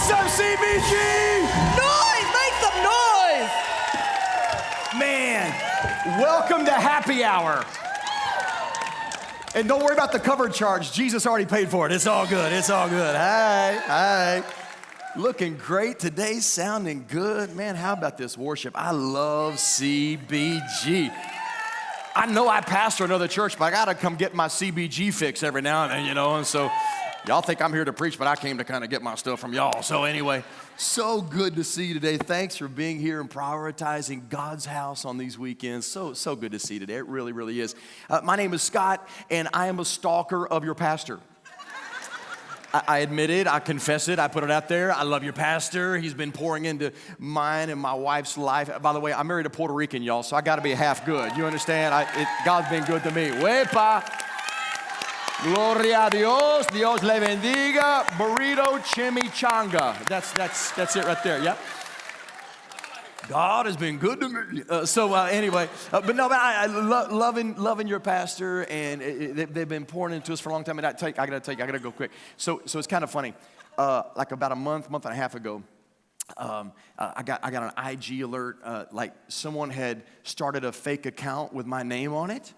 What's up, CBG? Noise! Make some noise! Man, welcome to happy hour. And don't worry about the cover charge. Jesus already paid for it. It's all good. It's all good. Hi. Looking great today, sounding good. Man, how about this worship? I love CBG. I know I pastor another church, but I got to come get my CBG fix every now and then, you know, and so y'all think I'm here to preach, but I came to kind of get my stuff from y'all. So anyway, so good to see you today. Thanks for being here and prioritizing God's house on these weekends. So good to see you today. It really, really is. My name is Scott, and I am a stalker of your pastor. I admit it, I confess it, I put it out there. I love your pastor. He's been pouring into mine and my wife's life. By the way, I'm married to Puerto Rican, y'all, so I got to be half good. You understand? God's been good to me. Wepa. Gloria a Dios. Dios le bendiga. Burrito chimichanga. That's it right there. Yep. God has been good to me. Anyway, but I loving your pastor, and they've been pouring into us for a long time. And I gotta go quick. So it's kind of funny. Like about a month and a half ago, I got an IG alert. Like someone had started a fake account with my name on it.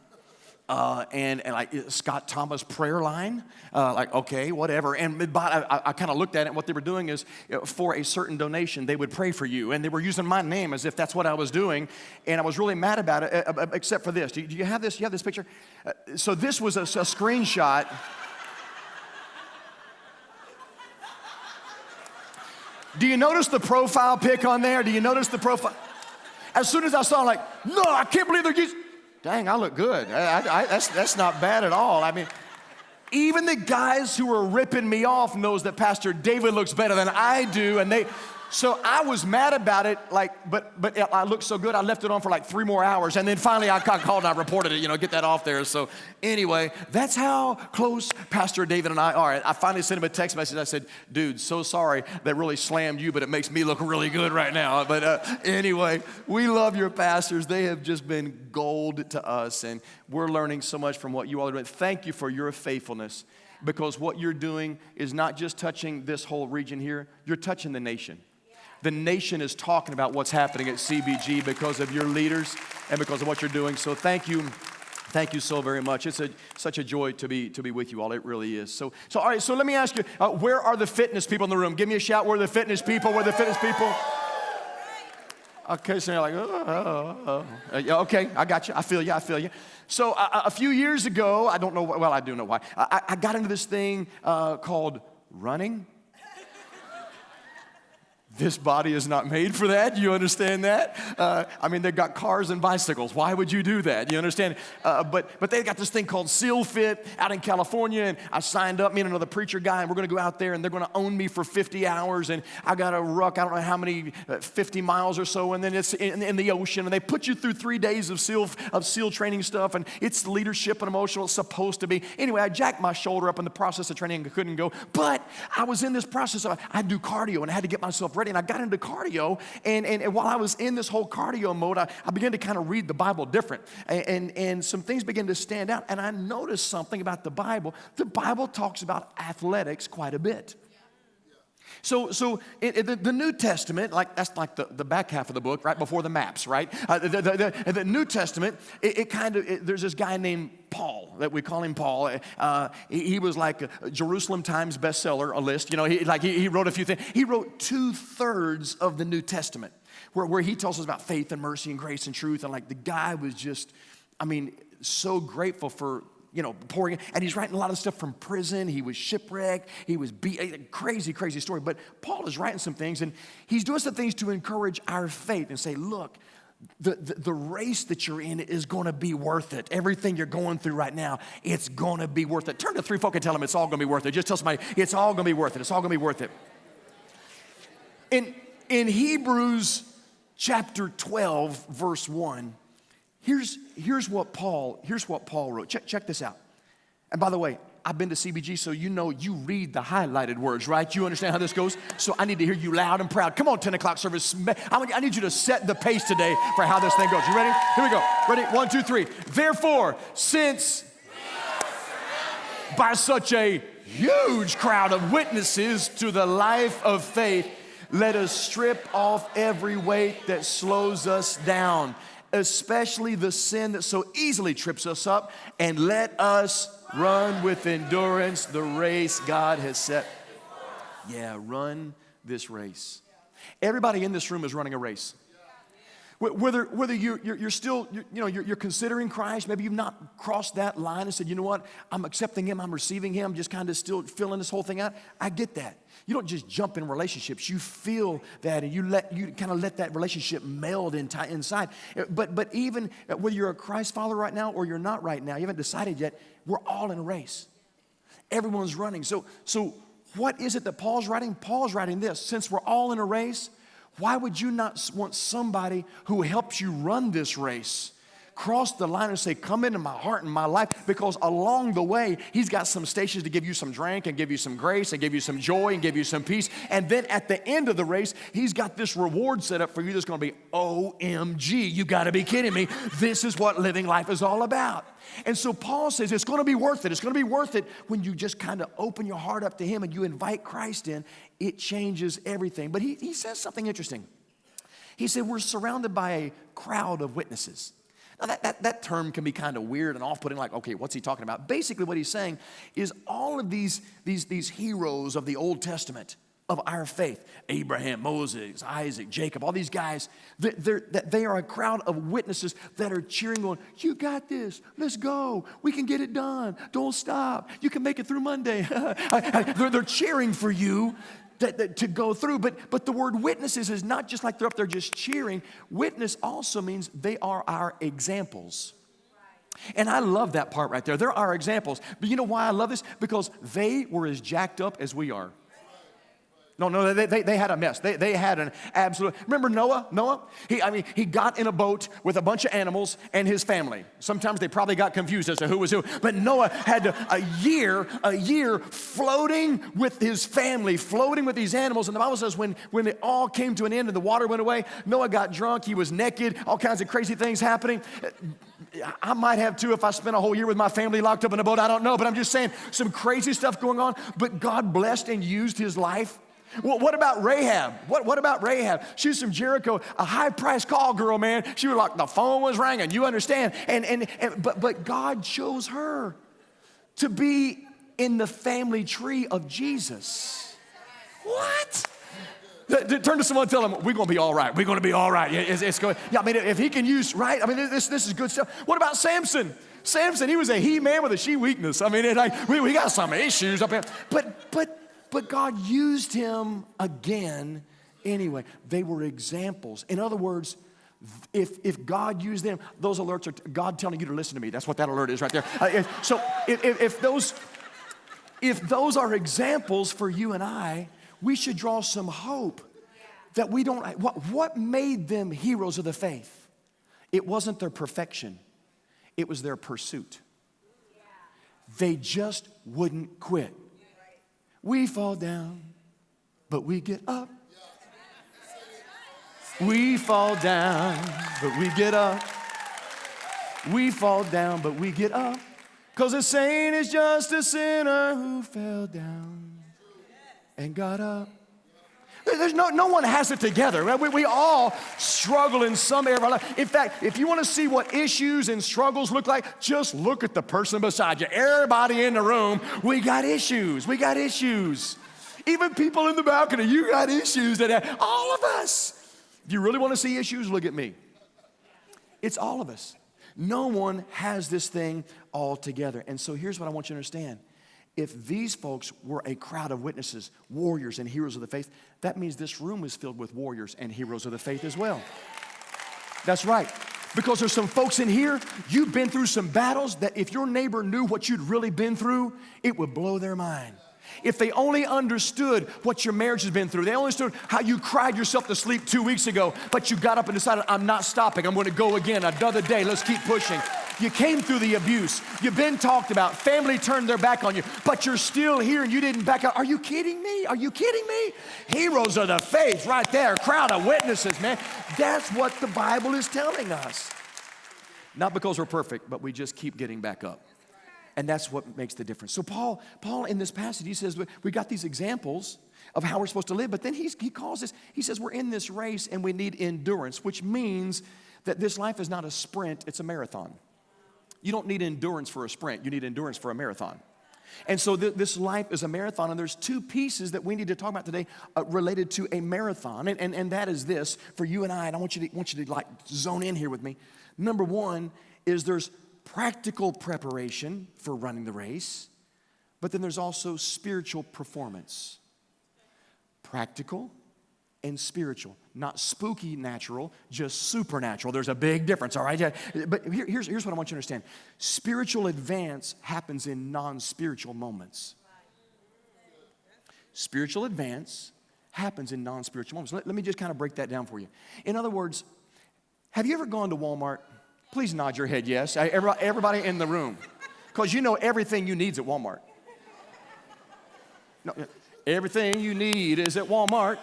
And like Scott Thomas prayer line, like, okay, whatever. And I kind of looked at it, and what they were doing is for a certain donation, they would pray for you. And they were using my name as if that's what I was doing. And I was really mad about it, except for this. Do you have this? You have this picture? So this was a screenshot. Do you notice the profile pic on there? Do you notice the profile? As soon as I saw it, I'm like, no, I can't believe they're using. Dang, I look good. That's not bad at all. I mean, even the guys who are ripping me off knows that Pastor David looks better than I do, and so I was mad about it, but I looked so good, I left it on for like 3 more hours, and then finally I called and I reported it, get that off there. So anyway, that's how close Pastor David and I are. I finally sent him a text message. I said, dude, so sorry that really slammed you, but it makes me look really good right now. But anyway, we love your pastors. They have just been gold to us, and we're learning so much from what you all are doing. Thank you for your faithfulness, because what you're doing is not just touching this whole region here, you're touching the nation. The nation is talking about what's happening at CBG because of your leaders and because of what you're doing. So thank you so very much. It's such a joy to be with you all. It really is. So all right. So let me ask you, where are the fitness people in the room? Give me a shout. Where are the fitness people? Where are the fitness people? Okay, so you're like, okay, I got you. I feel you. So a few years ago, I don't know. Well, I do know why. I got into this thing called running. This body is not made for that. You understand that? They've got cars and bicycles. Why would you do that? You understand? But they got this thing called Seal Fit out in California, and I signed up, me and another preacher guy, and we're going to go out there, and they're going to own me for 50 hours, and I got a ruck, I don't know how many, 50 miles or so, and then it's in the ocean, and they put you through 3 days of SEAL training stuff, and it's leadership and emotional. It's supposed to be. Anyway, I jacked my shoulder up in the process of training and couldn't go, but I was in this process of, I do cardio, and I had to get myself ready. And I got into cardio, and while I was in this whole cardio mode, I began to kind of read the Bible different, and some things began to stand out, and I noticed something about the Bible. The Bible talks about athletics quite a bit. So the New Testament, like that's like the back half of the book, right before the maps, right? The New Testament, there's this guy named Paul, that we call him Paul. He was like a Jerusalem Times bestseller, a list. He wrote a few things. He wrote 2/3 of the New Testament, where he tells us about faith and mercy and grace and truth. And like the guy was just, so grateful for pouring in. And he's writing a lot of stuff from prison. He was shipwrecked. He was crazy story. But Paul is writing some things, and he's doing some things to encourage our faith and say, look, the race that you're in is going to be worth it. Everything you're going through right now, it's going to be worth it. Turn to 3 folk and tell them it's all going to be worth it. Just tell somebody, it's all going to be worth it. It's all going to be worth it. In Hebrews chapter 12, verse 1, Here's what Paul wrote. Check this out. And by the way, I've been to CBG, so you read the highlighted words, right? You understand how this goes? So I need to hear you loud and proud. Come on, 10 o'clock service. I need you to set the pace today for how this thing goes. You ready? Here we go. Ready? 1, 2, 3. Therefore, since by such a huge crowd of witnesses to the life of faith, let us strip off every weight that slows us down, especially the sin that so easily trips us up, and let us run with endurance the race God has set. Yeah, run this race. Everybody in this room is running a race. Whether you're still, you're considering Christ, maybe you've not crossed that line and said, you know what, I'm accepting Him, I'm receiving Him, just kind of still filling this whole thing out. I get that. You don't just jump in relationships. You feel that, and you kind of let that relationship meld inside. But even whether you're a Christ follower right now or you're not right now, you haven't decided yet, we're all in a race. Everyone's running. So what is it that Paul's writing? Paul's writing this: since we're all in a race, why would you not want somebody who helps you run this race cross the line and say, come into my heart and my life? Because along the way, He's got some stations to give you some drink and give you some grace and give you some joy and give you some peace. And then at the end of the race, He's got this reward set up for you that's going to be OMG. You got to be kidding me. This is what living life is all about. And so Paul says it's going to be worth it. It's going to be worth it when you just kind of open your heart up to Him and you invite Christ in. It changes everything. But he says something interesting. He said we're surrounded by a crowd of witnesses. Now that term can be kind of weird and off-putting, like, okay, what's he talking about? Basically what he's saying is all of these heroes of the Old Testament, of our faith, Abraham, Moses, Isaac, Jacob, all these guys, they are a crowd of witnesses that are cheering on, you got this, let's go, we can get it done, don't stop, you can make it through Monday. They're cheering for you to go through. But the word witnesses is not just like they're up there just cheering. Witness also means they are our examples. And I love that part right there. They're our examples. But you know why I love this? Because they were as jacked up as we are. No, they had a mess. They had an absolute. Remember Noah? He got in a boat with a bunch of animals and his family. Sometimes they probably got confused as to who was who. But Noah had a year floating with his family, floating with these animals. And the Bible says when it all came to an end and the water went away, Noah got drunk. He was naked. All kinds of crazy things happening. I might have too if I spent a whole year with my family locked up in a boat. I don't know. But I'm just saying some crazy stuff going on. But God blessed and used his life. Well, what about Rahab? What about Rahab? She was from Jericho, a high-priced call girl, man. She was like, the phone was ringing, you understand? But God chose her to be in the family tree of Jesus. What? Turn to someone and tell them, we're going to be all right. We're going to be all right. It's going. Yeah, I mean, if he can use, right? I mean, this is good stuff. What about Samson? Samson, he was a he-man with a she-weakness. I mean, we got some issues up here. But God used him again anyway. They were examples. In other words, if God used them, those alerts are God telling you to listen to me. That's what that alert is right there. So if those are examples for you and I, we should draw some hope that we don't. What made them heroes of the faith? It wasn't their perfection. It was their pursuit. They just wouldn't quit. We fall down, but we get up. We fall down, but we get up. We fall down, but we get up. 'Cause a saint is just a sinner who fell down and got up. There's no one has it together. We all struggle in some area of our life. In fact, if you want to see what issues and struggles look like, just look at the person beside you. Everybody in the room, we got issues. We got issues. Even people in the balcony, you got issues. All of us. If you really want to see issues, look at me. It's all of us. No one has this thing all together. And so here's what I want you to understand. If these folks were a crowd of witnesses, warriors and heroes of the faith, that means this room is filled with warriors and heroes of the faith as well. That's right. Because there's some folks in here, you've been through some battles that if your neighbor knew what you'd really been through, it would blow their mind. If they only understood what your marriage has been through, they only understood how you cried yourself to sleep 2 weeks ago, but you got up and decided, I'm not stopping. I'm going to go again another day. Let's keep pushing. You came through the abuse. You've been talked about. Family turned their back on you, but you're still here and you didn't back out. Are you kidding me? Are you kidding me? Heroes of the faith right there. Crowd of witnesses, man. That's what the Bible is telling us. Not because we're perfect, but we just keep getting back up. And that's what makes the difference. So Paul in this passage, he says, we got these examples of how we're supposed to live, but then he calls this, he says we're in this race and we need endurance, which means that this life is not a sprint, it's a marathon. You don't need endurance for a sprint, you need endurance for a marathon. And so this life is a marathon, and there's two pieces that we need to talk about today related to a marathon, and that is this, for you and I want you to like zone in here with me. Number one is there's practical preparation for running the race, but then there's also spiritual performance. Practical and spiritual. Not spooky natural, just supernatural. There's a big difference, all right? But here's what I want you to understand. Spiritual advance happens in non-spiritual moments. Spiritual advance happens in non-spiritual moments. Let me just kind of break that down for you. In other words, have you ever gone to Walmart? Please nod your head yes. Everybody in the room. Because you know everything you need is at Walmart. No, everything you need is at Walmart.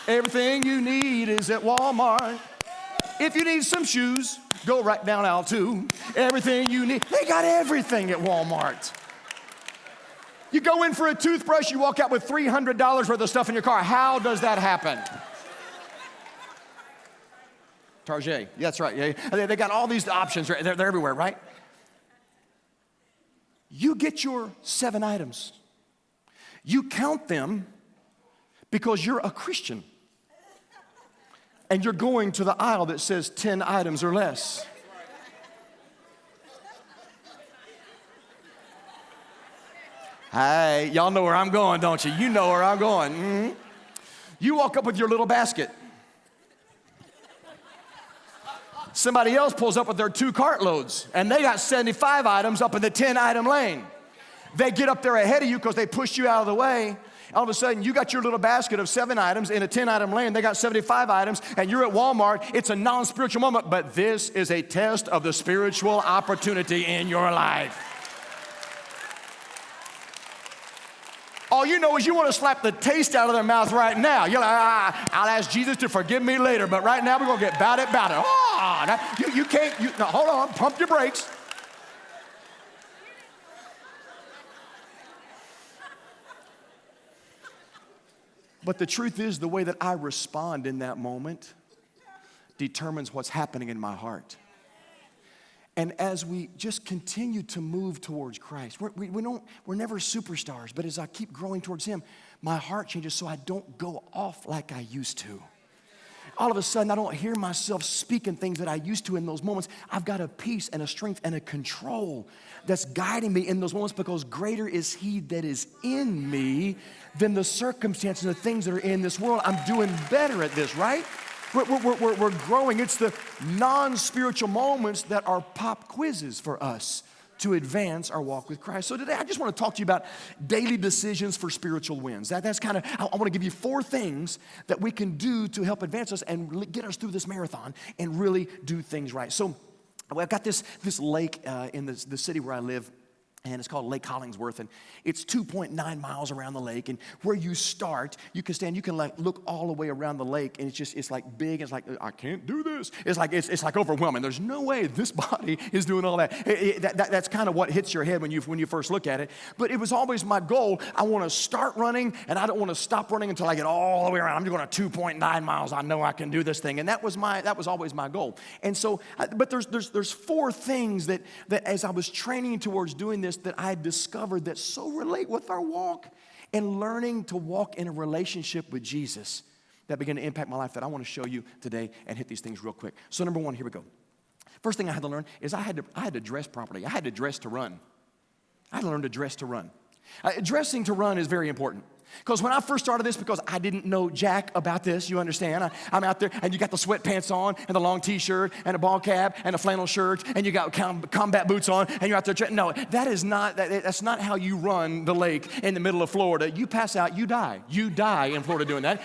Everything you need is at Walmart. If you need some shoes, go right down aisle 2. Everything you need. They got everything at Walmart. You go in for a toothbrush, you walk out with $300 worth of stuff in your car. How does that happen? Target. Yeah, that's right. Yeah. They got all these options. Right? They're everywhere, right? You get your 7 items. You count them because you're a Christian. And you're going to the aisle that says 10 items or less. Hey, y'all know where I'm going, don't you? You know where I'm going. Mm-hmm. You walk up with your little basket. Somebody else pulls up with their 2 cartloads, and they got 75 items up in the 10-item lane. They get up there ahead of you because they pushed you out of the way. All of a sudden, you got your little basket of 7 items in a 10-item lane. They got 75 items, and you're at Walmart. It's a non-spiritual moment, but this is a test of the spiritual opportunity in your life. All you know is you want to slap the taste out of their mouth right now. You're like, I'll ask Jesus to forgive me later, but right now we're going to get about it. Oh, you can't, no, hold on, pump your brakes. But the truth is, the way that I respond in that moment determines what's happening in my heart. And as we just continue to move towards Christ, we're never superstars, but as I keep growing towards Him, my heart changes so I don't go off like I used to. All of a sudden, I don't hear myself speaking things that I used to in those moments. I've got a peace and a strength and a control that's guiding me in those moments, because greater is He that is in me than the circumstances and the things that are in this world. I'm doing better at this, right? We're growing. It's the non-spiritual moments that are pop quizzes for us to advance our walk with Christ. So today, I just want to talk to you about daily decisions for spiritual wins. That's kind of, I want to give you 4 things that we can do to help advance us and get us through this marathon and really do things right. So I've got this lake in the city where I live, and it's called Lake Hollingsworth, and it's 2.9 miles around the lake. And where you start, you can like look all the way around the lake, and it's like big. It's like, I can't do this. It's like overwhelming. There's no way this body is doing all that. That's kind of what hits your head when you first look at it. But it was always my goal. I want to start running, and I don't want to stop running until I get all the way around. I'm going to 2.9 miles. I know I can do this thing, and that was always my goal. And so, but there's 4 things that as I was training towards doing this, that I discovered that so relate with our walk and learning to walk in a relationship with Jesus that began to impact my life, that I want to show you today and hit these things real quick. So number 1, here we go. First thing I had to learn is I had to dress properly. I had to dress to run. I had to learn to dress to run. Dressing to run is very important. Because when I first started this, because I didn't know jack about this, you understand, I'm out there, and you got the sweatpants on, and the long t-shirt, and a ball cap, and a flannel shirt, and you got combat boots on, and you're out there. No, that's not how you run the lake in the middle of Florida. You pass out, you die. You die in Florida doing that.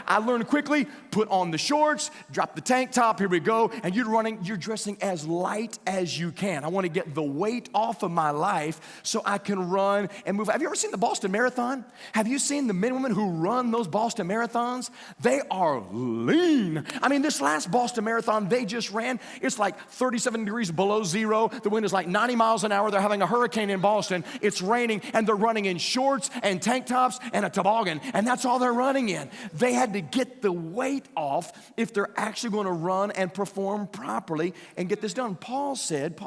I learned quickly, put on the shorts, drop the tank top, here we go, and you're dressing as light as you can. I want to get the weight off of my life so I can run and move. Have you ever seen the Boston Marathon? Have you seen the men and women who run those Boston marathons? They are lean. I mean, this last Boston marathon they just ran, it's like 37 degrees below zero. The wind is like 90 miles an hour. They're having a hurricane in Boston. It's raining, and they're running in shorts and tank tops and a toboggan, and that's all they're running in. They had to get the weight off if they're actually going to run and perform properly and get this done. Paul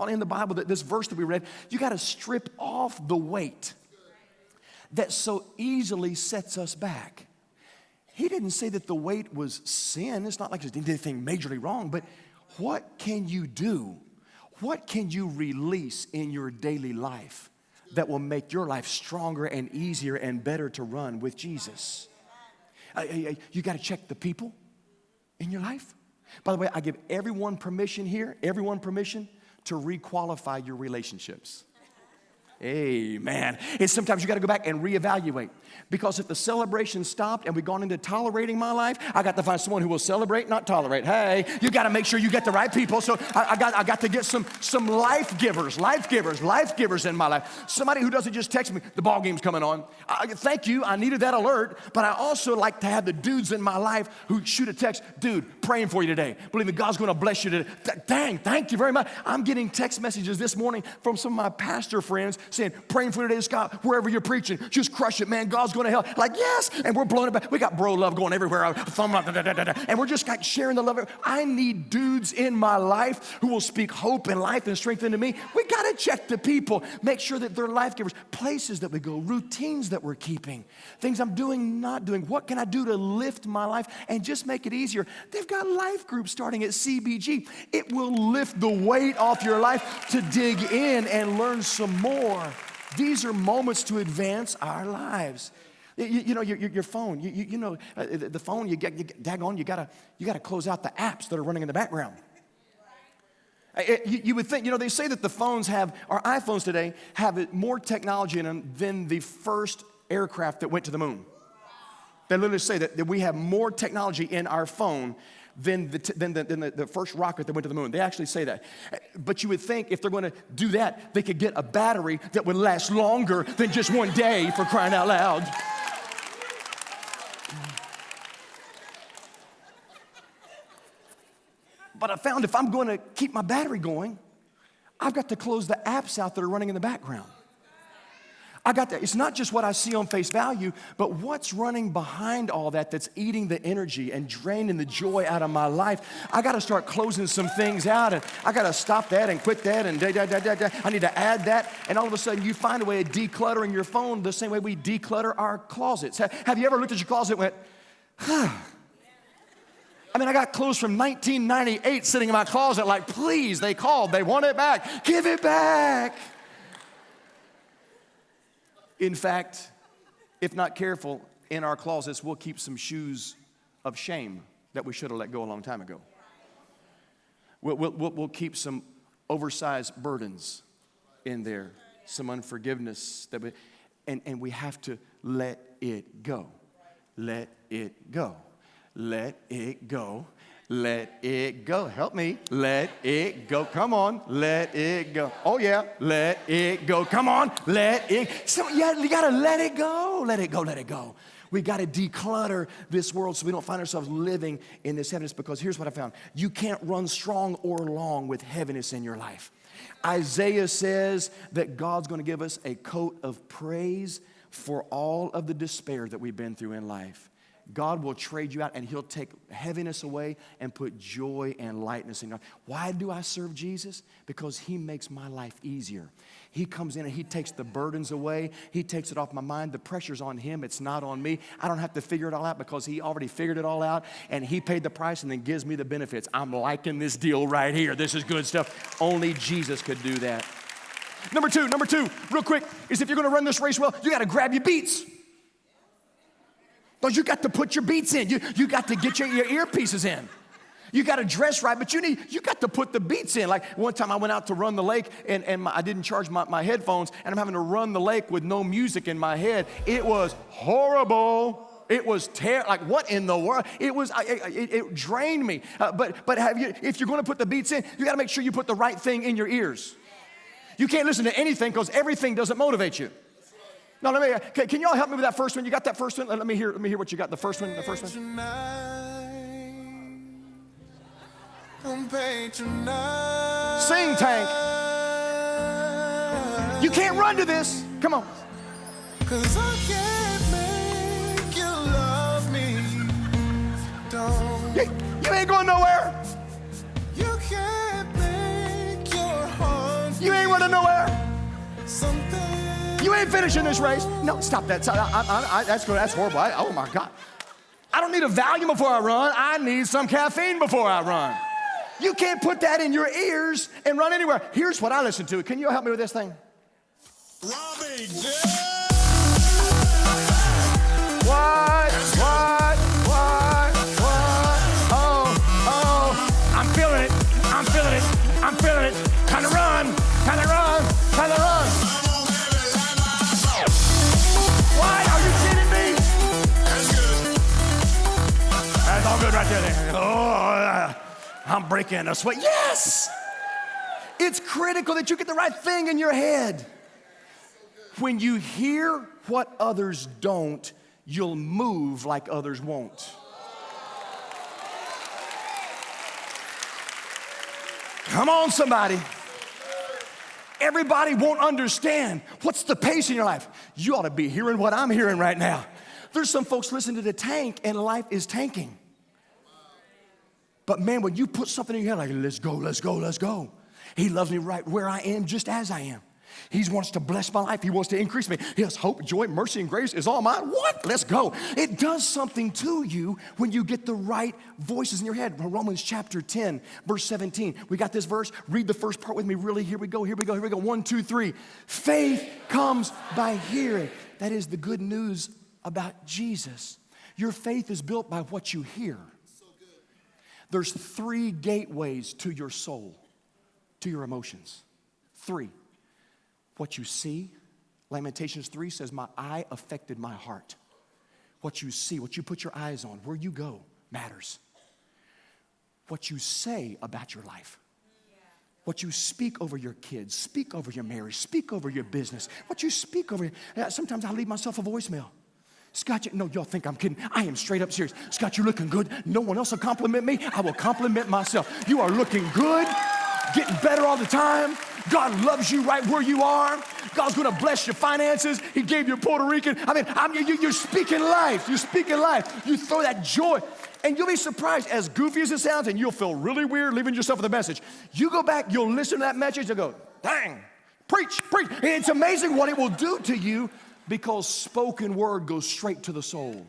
in the Bible, that this verse that we read, you got to strip off the weight that so easily sets us back. He didn't say that the weight was sin. It's not like there's anything majorly wrong, but what can you do? What can you release in your daily life that will make your life stronger and easier and better to run with Jesus? You got to check the people in your life. By the way, I give everyone permission here, to requalify your relationships. Amen. And sometimes you got to go back and reevaluate. Because if the celebration stopped and we've gone into tolerating my life, I got to find someone who will celebrate, not tolerate. Hey, you got to make sure you get the right people. So I got to get some life givers in my life. Somebody who doesn't just text me, the ball game's coming on. Thank you, I needed that alert. But I also like to have the dudes in my life who shoot a text, dude, praying for you today. Believe me, God's going to bless you today. Dang, thank you very much. I'm getting text messages this morning from some of my pastor friends saying, praying for you today, Scott, wherever you're preaching, just crush it, man. God's going to help. Like, yes. And we're blowing it back. We got bro love going everywhere. And we're just like sharing the love. I need dudes in my life who will speak hope and life and strength into me. We got to check the people. Make sure that they're life givers. Places that we go, routines that we're keeping, things I'm doing, not doing. What can I do to lift my life and just make it easier? They've got life groups starting at CBG. It will lift the weight off your life to dig in and learn some more. These are moments to advance our lives. You know, your phone, the phone, you gotta close out the apps that are running in the background. You would think, they say that the phones our iPhones today have more technology in them than the first aircraft that went to the moon. They literally say that we have more technology in our phone than the first rocket that went to the moon. They actually say that. But you would think if they're going to do that, they could get a battery that would last longer than just one day, for crying out loud. But I found if I'm going to keep my battery going, I've got to close the apps out that are running in the background. I got that. It's not just what I see on face value, but what's running behind all that that's eating the energy and draining the joy out of my life. I got to start closing some things out, and I got to stop that and quit that, and I need to add that. And all of a sudden, you find a way of decluttering your phone the same way we declutter our closets. Have you ever looked at your closet and went, I mean, I got clothes from 1998 sitting in my closet like, please, they called, they want it back. Give it back. In fact, if not careful, in our closets, we'll keep some shoes of shame that we should have let go a long time ago. We'll keep some oversized burdens in there, some unforgiveness and we have to let it go. Let it go. Let it go. Let it go. Help me. Let it go. Come on. Let it go. Oh, yeah. Let it go. Come on. Let it. So, yeah, you got to let it go. Let it go. Let it go. We got to declutter this world so we don't find ourselves living in this heaviness, because here's what I found. You can't run strong or long with heaviness in your life. Isaiah says that God's going to give us a coat of praise for all of the despair that we've been through in life. God will trade you out, and he'll take heaviness away and put joy and lightness in your life. Why do I serve Jesus? Because he makes my life easier. He comes in and he takes the burdens away. He takes it off my mind. The pressure's on him. It's not on me. I don't have to figure it all out because he already figured it all out, and he paid the price and then gives me the benefits. I'm liking this deal right here. This is good stuff. Only Jesus could do that. Number two, real quick, is if you're going to run this race well, you got to grab your beats. Because you got to put your beats in. You got to get your earpieces in. You got to dress right, but you got to put the beats in. Like one time I went out to run the lake, and I didn't charge my headphones, and I'm having to run the lake with no music in my head. It was horrible. It was terrible. Like, what in the world? It drained me. But if you're going to put the beats in, you got to make sure you put the right thing in your ears. You can't listen to anything because everything doesn't motivate you. No, can y'all help me with that first one? You got that first one? Let me hear what you got. The first one. Sing, Tank. You can't run to this. Come on. 'Cause I can't make you love me. You ain't going nowhere. You can't make your heart. You ain't running nowhere. Something. You ain't finishing this race. No, stop that. That's horrible. Oh my God. I don't need a Valium before I run. I need some caffeine before I run. You can't put that in your ears and run anywhere. Here's what I listen to. Can you help me with this thing? Robbie, What? Oh, I'm feeling it. Time to run. What? Are you kidding me? that's good. That's all good right there. Oh, I'm breaking a sweat. Yes! It's critical that you get the right thing in your head. When you hear what others don't, you'll move like others won't. Come on, somebody. Everybody won't understand. What's the pace in your life? You ought to be hearing what I'm hearing right now. There's some folks listening to the tank and life is tanking. But man, when you put something in your head like, let's go. He loves me right where I am, just as I am. He wants to bless my life. He wants to increase me. He has hope, joy, mercy, and grace is all mine. What? Let's go. It does something to you when you get the right voices in your head. Romans chapter 10, verse 17. We got this verse. Read the first part with me. Really, here we go. 1, 2, 3. Faith comes by hearing. That is the good news about Jesus. Your faith is built by what you hear. There's 3 gateways to your soul, to your emotions. 3. What you see, Lamentations 3 says, my eye affected my heart. What you see, what you put your eyes on, where you go matters. What you say about your life. What you speak over your kids, speak over your marriage, speak over your business. What you speak over, sometimes I leave myself a voicemail. Scott, no, y'all think I'm kidding. I am straight up serious. Scott, you're looking good. No one else will compliment me. I will compliment myself. You are looking good, getting better all the time. God loves you right where you are. God's going to bless your finances. He gave you a Puerto Rican. You're speaking life. You're speaking life. You throw that joy. And you'll be surprised, as goofy as it sounds, and you'll feel really weird leaving yourself with a message. You go back, you'll listen to that message, you'll go, dang, preach. And it's amazing what it will do to you because spoken word goes straight to the soul.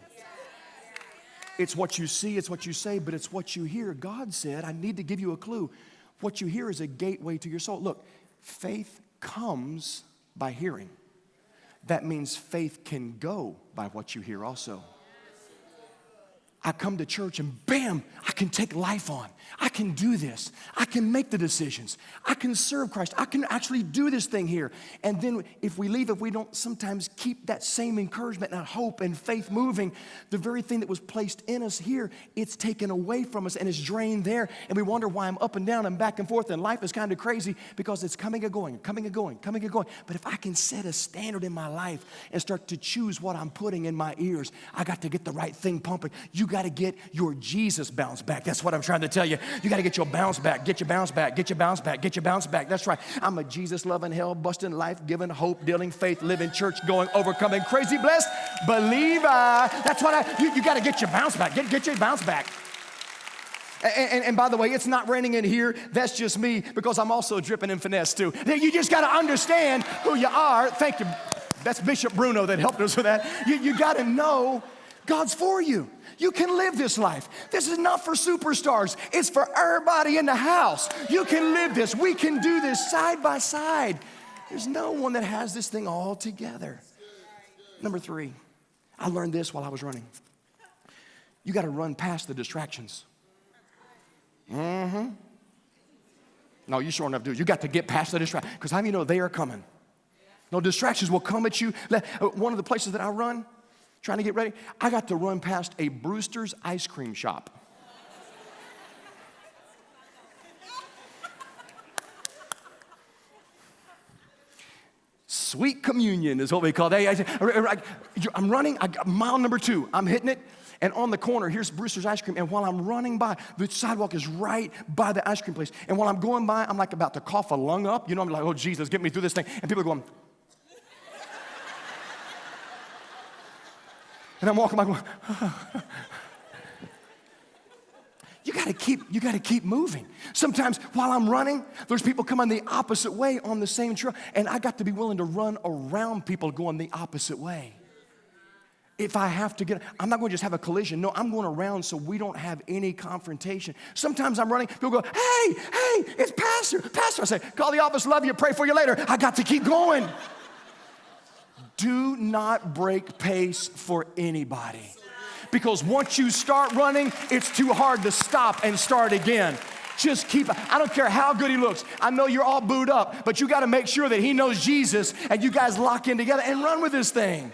It's what you see, it's what you say, but it's what you hear. God said, I need to give you a clue. What you hear is a gateway to your soul. Look, faith comes by hearing. That means faith can go by what you hear also. I come to church and bam, I can take life on. I can do this. I can make the decisions. I can serve Christ. I can actually do this thing here. And then if we leave, if we don't sometimes keep that same encouragement and hope and faith moving, the very thing that was placed in us here, it's taken away from us and it's drained there. And we wonder why I'm up and down and back and forth and life is kind of crazy because it's coming and going. But if I can set a standard in my life and start to choose what I'm putting in my ears, I got to get the right thing pumping. You got to get your Jesus bounce back. That's what I'm trying to tell you. You got to get your bounce back. Get your bounce back. That's right. I'm a Jesus-loving, hell-busting, life-giving, hope-dealing, faith-living, church-going, overcoming, crazy blessed believer. That's what you got to get your bounce back. Get your bounce back. And by the way, it's not raining in here. That's just me because I'm also dripping in finesse too. You just got to understand who you are. Thank you. That's Bishop Bruno that helped us with that. You got to know God's for you. You can live this life. This is not for superstars. It's for everybody in the house. You can live this. We can do this side by side. There's no one that has this thing all together. Number 3, I learned this while I was running. You got to run past the distractions. No, you sure enough do. You got to get past the distractions because how many know they are coming? No, distractions will come at you. One of the places that I run, trying to get ready, I got to run past a Brewster's ice cream shop. Sweet communion is what we call it. I'm running, mile number 2, I'm hitting it. And on the corner, here's Brewster's Ice Cream. And while I'm running by, the sidewalk is right by the ice cream place. And while I'm going by, I'm like about to cough a lung up. You know, I'm like, oh, Jesus, get me through this thing. And people are going. And I'm walking by going, You gotta keep moving. Sometimes while I'm running, there's people coming the opposite way on the same trail. And I got to be willing to run around people going the opposite way. If I have to I'm not going to just have a collision. No, I'm going around so we don't have any confrontation. Sometimes I'm running, people go, hey, it's Pastor. I say, call the office, love you, pray for you later. I got to keep going. Do not break pace for anybody. Because once you start running, it's too hard to stop and start again. Just keep, I don't care how good he looks. I know you're all booed up, but you got to make sure that he knows Jesus and you guys lock in together and run with this thing.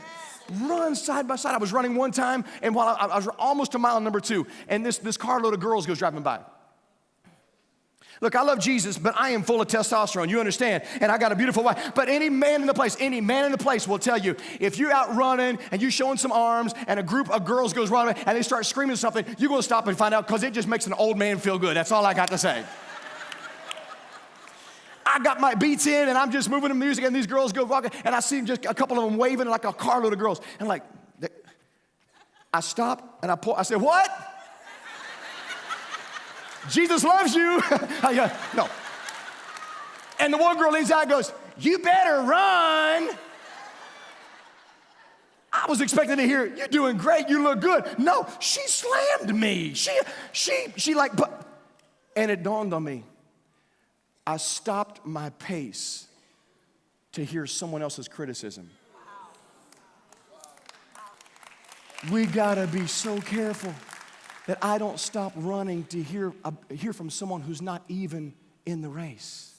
Run side by side. I was running one time, and while I was almost to mile number 2, and this carload of girls goes driving by. Look, I love Jesus, but I am full of testosterone. You understand? And I got a beautiful wife. But any man in the place will tell you, if you're out running and you're showing some arms and a group of girls goes running and they start screaming something, you're going to stop and find out because it just makes an old man feel good. That's all I got to say. I got my beats in and I'm just moving the music and these girls go walking and I see just a couple of them waving like a carload of girls. And like, I stop and I pull, I say, what? Jesus loves you. No. And the one girl leans out and goes, you better run. I was expecting to hear, you're doing great, you look good. No, she slammed me. She like, but, and it dawned on me. I stopped my pace to hear someone else's criticism. We gotta be so careful that I don't stop running to hear from someone who's not even in the race,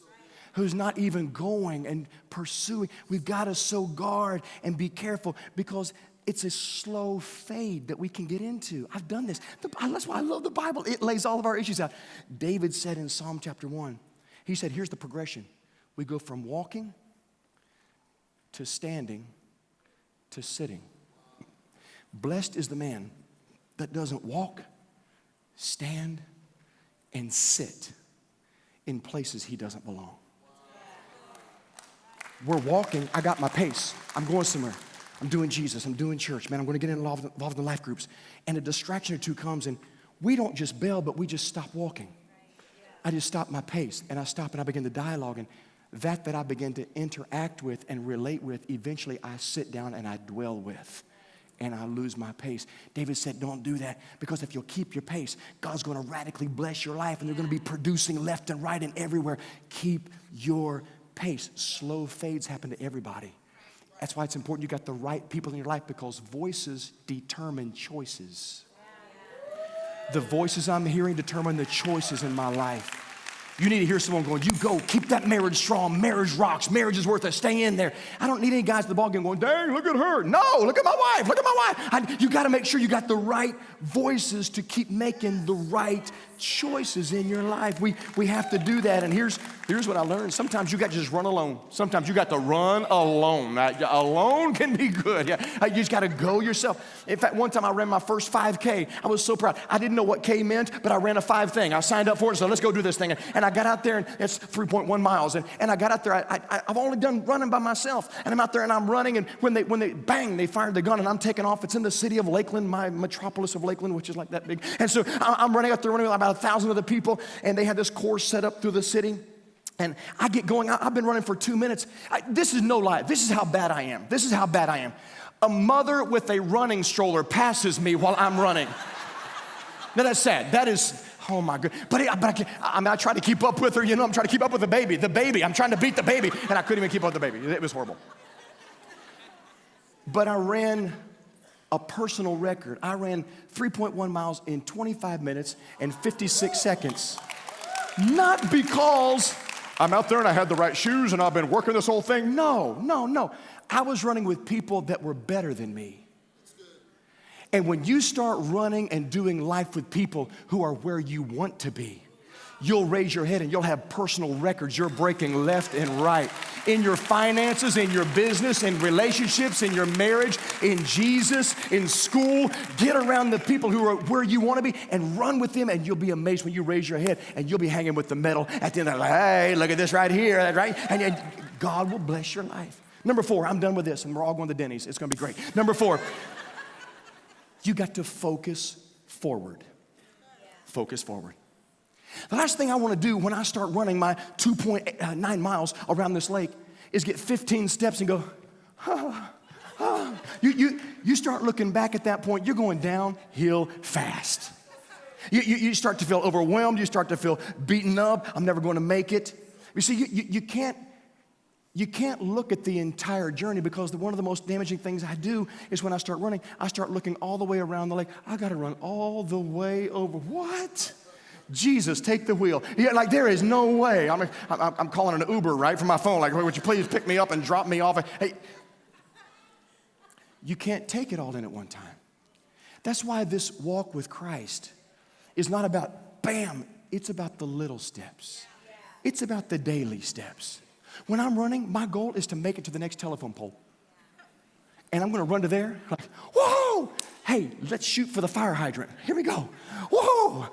who's not even going and pursuing. We've gotta so guard and be careful because it's a slow fade that we can get into. I've done this. That's why I love the Bible. It lays all of our issues out. David said in Psalm chapter 1, he said, here's the progression. We go from walking to standing to sitting. Blessed is the man that doesn't walk, stand, and sit in places he doesn't belong. We're walking, I got my pace. I'm going somewhere. I'm doing Jesus, I'm doing church. Man, I'm going to get involved in the life groups. And a distraction or two comes and we don't just bail, but we just stop walking. I just stop my pace and I stop and I begin to dialogue and that I begin to interact with and relate with, eventually I sit down and I dwell with and I lose my pace. David said, don't do that because if you'll keep your pace, God's going to radically bless your life and they're going to be producing left and right and everywhere. Keep your pace. Slow fades happen to everybody. That's why it's important you got the right people in your life because voices determine choices. The voices I'm hearing determine the choices in my life. You need to hear someone going, you go, keep that marriage strong. Marriage rocks. Marriage is worth it. Stay in there. I don't need any guys at the ball game going, dang, look at her. No, look at my wife. Look at my wife. You got to make sure you got the right voices to keep making the right choices in your life. We have to do that. And here's what I learned. Sometimes you got to just run alone. Sometimes you got to run alone. Alone can be good. Yeah. You just got to go yourself. In fact, one time I ran my first 5K. I was so proud. I didn't know what K meant, but I ran a 5 thing. I signed up for it, so let's go do this thing. And I got out there, and it's 3.1 miles. And I got out there. I've only done running by myself. And I'm out there, and I'm running. And when they bang, they fired the gun, and I'm taking off. It's in the city of Lakeland, my metropolis of Lakeland, which is like that big. And so I'm running out there, running with about 1,000 other people. And they had this course set up through the city. And I get going. I've been running for 2 minutes. This is no lie. This is how bad I am. This is how bad I am. A mother with a running stroller passes me while I'm running. Now that's sad. That is, oh my God. But I tried to keep up with her. You know, I'm trying to keep up with the baby. The baby. I'm trying to beat the baby. And I couldn't even keep up with the baby. It was horrible. But I ran a personal record. I ran 3.1 miles in 25 minutes and 56 seconds. Not because I'm out there and I had the right shoes and I've been working this whole thing. No. I was running with people that were better than me. And when you start running and doing life with people who are where you want to be, you'll raise your head and you'll have personal records. You're breaking left and right in your finances, in your business, in relationships, in your marriage, in Jesus, in school. Get around the people who are where you want to be and run with them, and you'll be amazed when you raise your head and you'll be hanging with the medal at the end of the like, hey, look at this right here, right? And God will bless your life. Number 4, I'm done with this, and we're all going to Denny's. It's going to be great. Number 4, you got to focus forward. Focus forward. The last thing I want to do when I start running my 2.9 miles around this lake is get 15 steps and go, You start looking back at that point, you're going downhill fast. You start to feel overwhelmed. You start to feel beaten up. I'm never going to make it. You see, you can't look at the entire journey, because one of the most damaging things I do is when I start running, I start looking all the way around the lake. I got to run all the way over. What? Jesus, take the wheel. Yeah, like there is no way. I'm calling an Uber, right, from my phone. Like, would you please pick me up and drop me off? Hey, you can't take it all in at one time. That's why this walk with Christ is not about bam. It's about the little steps. It's about the daily steps. When I'm running, my goal is to make it to the next telephone pole. And I'm going to run to there, like, whoa! Hey, let's shoot for the fire hydrant. Here we go. Whoa!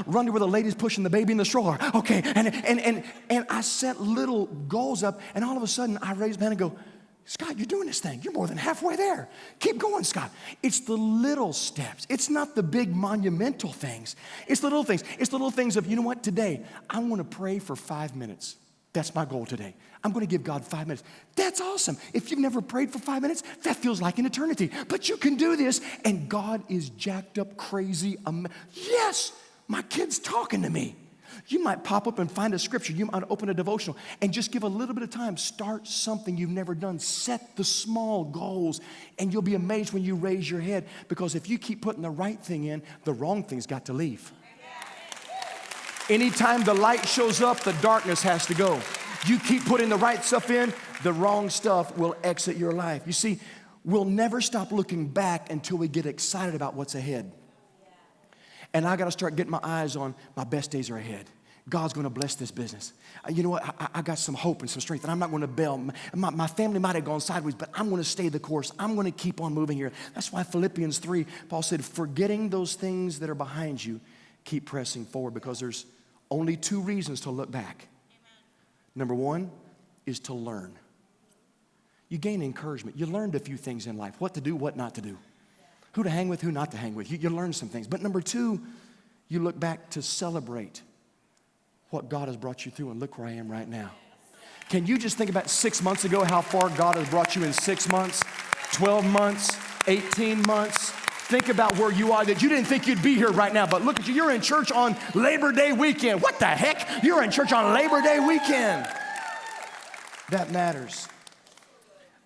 Run to where the lady's pushing the baby in the stroller. Okay, and I set little goals up, and all of a sudden, I raise my hand and go, Scott, you're doing this thing. You're more than halfway there. Keep going, Scott. It's the little steps. It's not the big monumental things. It's the little things. It's the little things of, you know what, today, I want to pray for 5 minutes. That's my goal today. I'm going to give God 5 minutes. That's awesome. If you've never prayed for 5 minutes, that feels like an eternity. But you can do this, and God is jacked up, crazy. Yes, my kid's talking to me. You might pop up and find a scripture. You might open a devotional and just give a little bit of time. Start something you've never done. Set the small goals, and you'll be amazed when you raise your head, because if you keep putting the right thing in, the wrong thing's got to leave. Anytime the light shows up, the darkness has to go. You keep putting the right stuff in, the wrong stuff will exit your life. You see, we'll never stop looking back until we get excited about what's ahead. And I got to start getting my eyes on my best days are ahead. God's going to bless this business. You know what? I got some hope and some strength, and I'm not going to bail. My family might have gone sideways, but I'm going to stay the course. I'm going to keep on moving here. That's why Philippians 3, Paul said, forgetting those things that are behind you, keep pressing forward, because there's only 2 reasons to look back. Number 1 is to learn. You gain encouragement. You learned a few things in life, what to do, what not to do, who to hang with, who not to hang with. You learn some things. But number 2, you look back to celebrate what God has brought you through, and look where I am right now. Can you just think about 6 months ago, how far God has brought you in 6 months, 12 months, 18 months? Think about where you are, that you didn't think you'd be here right now, but look at you. You're in church on Labor Day weekend. What the heck? You're in church on Labor Day weekend. That matters.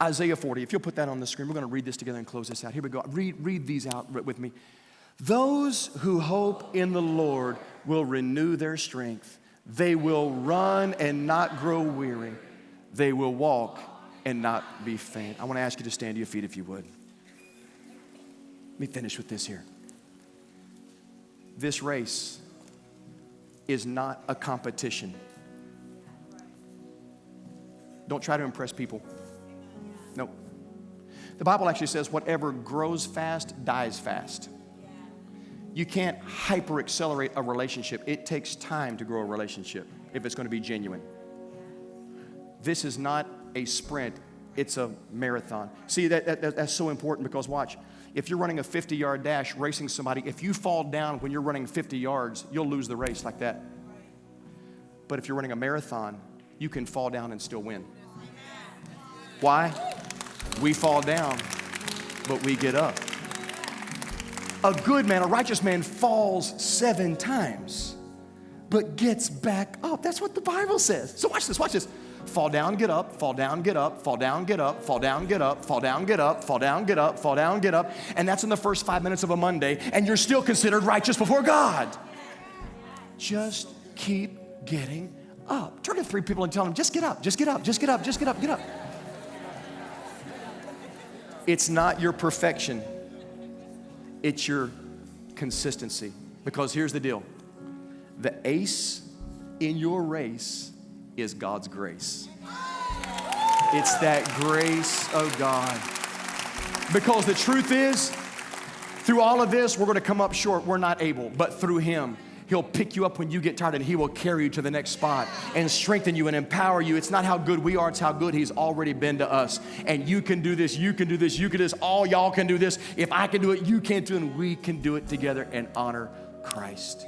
Isaiah 40. If you'll put that on the screen, we're going to read this together and close this out. Here we go. Read these out with me. Those who hope in the Lord will renew their strength. They will run and not grow weary. They will walk and not be faint. I want to ask you to stand to your feet if you would. Let me finish with this here. This race is not a competition. Don't try to impress people. Nope. The Bible actually says whatever grows fast dies fast. You can't hyper accelerate a relationship. It takes time to grow a relationship if it's going to be genuine. This is not a sprint. It's a marathon. See, that's so important, because watch. If you're running a 50-yard dash, racing somebody, if you fall down when you're running 50 yards, you'll lose the race like that. But if you're running a marathon, you can fall down and still win. Why? We fall down, but we get up. A good man, a righteous man, falls 7 times, but gets back up. That's what the Bible says. So watch this, watch this. Fall down, get up, fall down, get up, fall down, get up, fall down, get up, fall down, get up, fall down, get up, fall down, get up. And that's in the first 5 minutes of a Monday, and you're still considered righteous before God. Just keep getting up. Turn to 3 people and tell them, just get up, just get up, just get up, just get up, get up. It's not your perfection. It's your consistency. Because here's the deal. The ace in your race is God's grace. It's that grace of God. Because the truth is, through all of this, we're going to come up short. We're not able. But through Him, He'll pick you up when you get tired, and He will carry you to the next spot and strengthen you and empower you. It's not how good we are, it's how good He's already been to us. And you can do this, you can do this, you can do this. All y'all can do this. If I can do it, you can too, and we can do it together and honor Christ.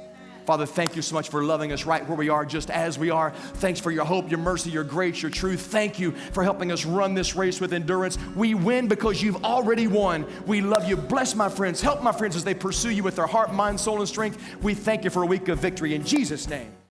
Father, thank you so much for loving us right where we are, just as we are. Thanks for your hope, your mercy, your grace, your truth. Thank you for helping us run this race with endurance. We win because you've already won. We love you. Bless my friends. Help my friends as they pursue you with their heart, mind, soul, and strength. We thank you for a week of victory in Jesus' name.